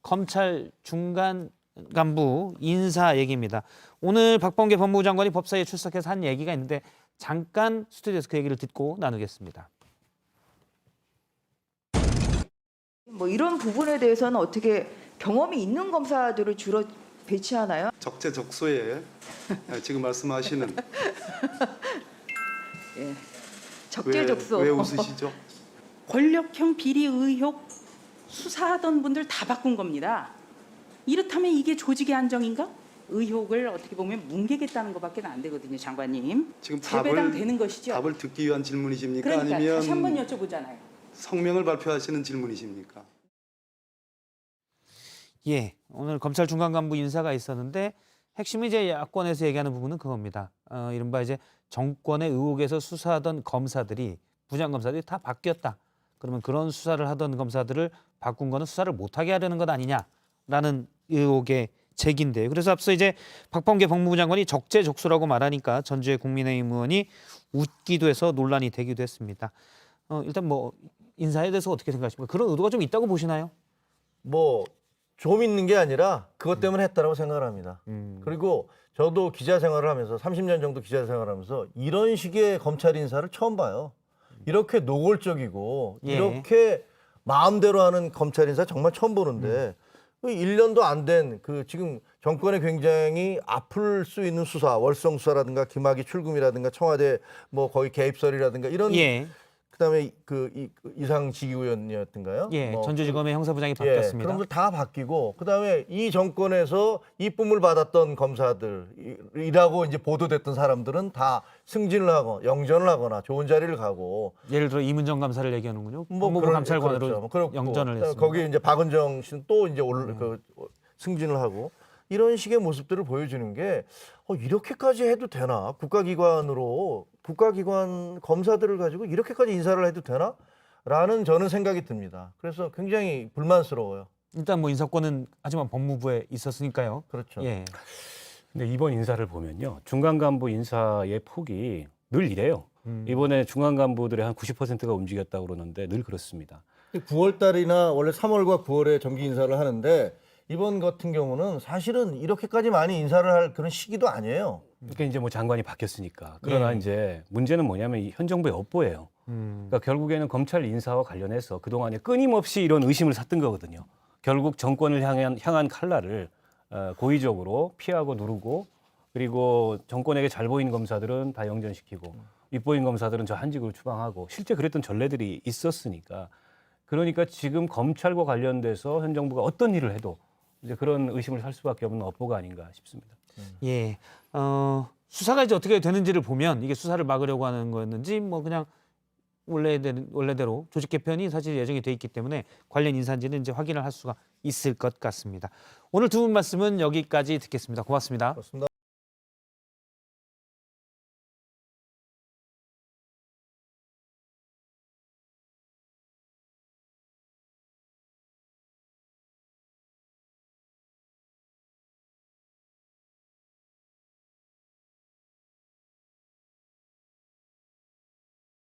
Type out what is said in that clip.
검찰 중간 간부 인사 얘기입니다. 오늘 박범계 법무부 장관이 법사위에 출석해서 한 얘기가 있는데 잠깐 스튜디오에서 그 얘기를 듣고 나누겠습니다. 뭐 이런 부분에 대해서는 어떻게 경험이 있는 검사들을 주로 배치하나요? 적재적소에 지금 말씀하시는 예. 적재적소. 왜 웃으시죠? 권력형 비리 의혹 수사하던 분들 다 바꾼 겁니다. 이렇다면 이게 조직의 안정인가? 의혹을 어떻게 보면 뭉개겠다는 것밖에 안 되거든요, 장관님. 지금 재배당 되는 것이죠. 답을 듣기 위한 질문이십니까? 그러니까 아니면 다시 한번 여쭤보잖아요. 성명을 발표하시는 질문이십니까? 예, 오늘 검찰 중간 간부 인사가 있었는데 핵심이 이제 야권에서 얘기하는 부분은 그겁니다. 이른바 이제 정권의 의혹에서 수사하던 검사들이 부장 검사들이 다 바뀌었다. 그러면 그런 수사를 하던 검사들을 바꾼 거는 수사를 못하게 하려는 것 아니냐라는 의혹의 제기인데요. 그래서 앞서 이제 박범계 법무부 장관이 적재적소라고 말하니까 전주의 국민의힘 의원이 웃기도 해서 논란이 되기도 했습니다. 일단 뭐 인사에 대해서 어떻게 생각하십니까? 그런 의도가 좀 있다고 보시나요? 뭐 좀 있는 게 아니라 그것 때문에 했다라고 생각을 합니다. 그리고 저도 기자 생활을 하면서 30년 정도 기자 생활을 하면서 이런 식의 검찰 인사를 처음 봐요. 이렇게 노골적이고 예. 이렇게 마음대로 하는 검찰 인사 정말 처음 보는데 1년도 안 된 그 지금 정권에 굉장히 아플 수 있는 수사, 월성 수사라든가 김학의 출금이라든가 청와대 뭐 거의 개입설이라든가 이런 예, 그다음에 이상지휘위원이었던가요? 예, 뭐 전주지검의 형사부장이 예, 바뀌었습니다. 그런 걸 다 바뀌고 그다음에 이 정권에서 이쁨을 받았던 검사들이라고 이제 보도됐던 사람들은 다 승진을 하고 영전을 하거나 좋은 자리를 가고 예를 들어 이문정 감사를 얘기하는군요. 뭐 법무부 그런- 감찰관으로 그렇죠. 뭐 그렇고, 영전을 했습니다. 거기 이제 박은정 씨는 또 이제 승진을 하고 이런 식의 모습들을 보여주는 게 이렇게까지 해도 되나? 국가기관 검사들을 가지고 이렇게까지 인사를 해도 되나? 라는 저는 생각이 듭니다. 그래서 굉장히 불만스러워요. 일단 뭐 인사권은 하지만 법무부에 있었으니까요. 그렇죠. 예. 근데 이번 인사를 보면요. 중간 간부 인사의 폭이 늘 이래요. 이번에 중간 간부들의 한 90%가 움직였다고 그러는데 늘 그렇습니다. 9월 달이나 원래 3월과 9월에 정기 인사를 하는데 이번 같은 경우는 사실은 이렇게까지 많이 인사를 할 그런 시기도 아니에요. 그러니까 이제 뭐 장관이 바뀌었으니까. 그러나 이제 문제는 뭐냐면 이 현 정부의 업보예요. 그러니까 결국에는 검찰 인사와 관련해서 그동안에 끊임없이 이런 의심을 샀던 거거든요. 결국 정권을 향한 칼날을 고의적으로 피하고 누르고 그리고 정권에게 잘 보이는 검사들은 다 영전시키고 윗보인 검사들은 저 한직으로 추방하고 실제 그랬던 전례들이 있었으니까 그러니까 지금 검찰과 관련돼서 현 정부가 어떤 일을 해도 이제 그런 의심을 살 수밖에 없는 업보가 아닌가 싶습니다. 예. 수사가 이제 어떻게 되는지를 보면 이게 수사를 막으려고 하는 거였는지 뭐 그냥 원래대로 조직 개편이 사실 예정이 돼 있기 때문에 관련 인사인지는 이제 확인을 할 수가 있을 것 같습니다. 오늘 두 분 말씀은 여기까지 듣겠습니다. 고맙습니다. 그렇습니다.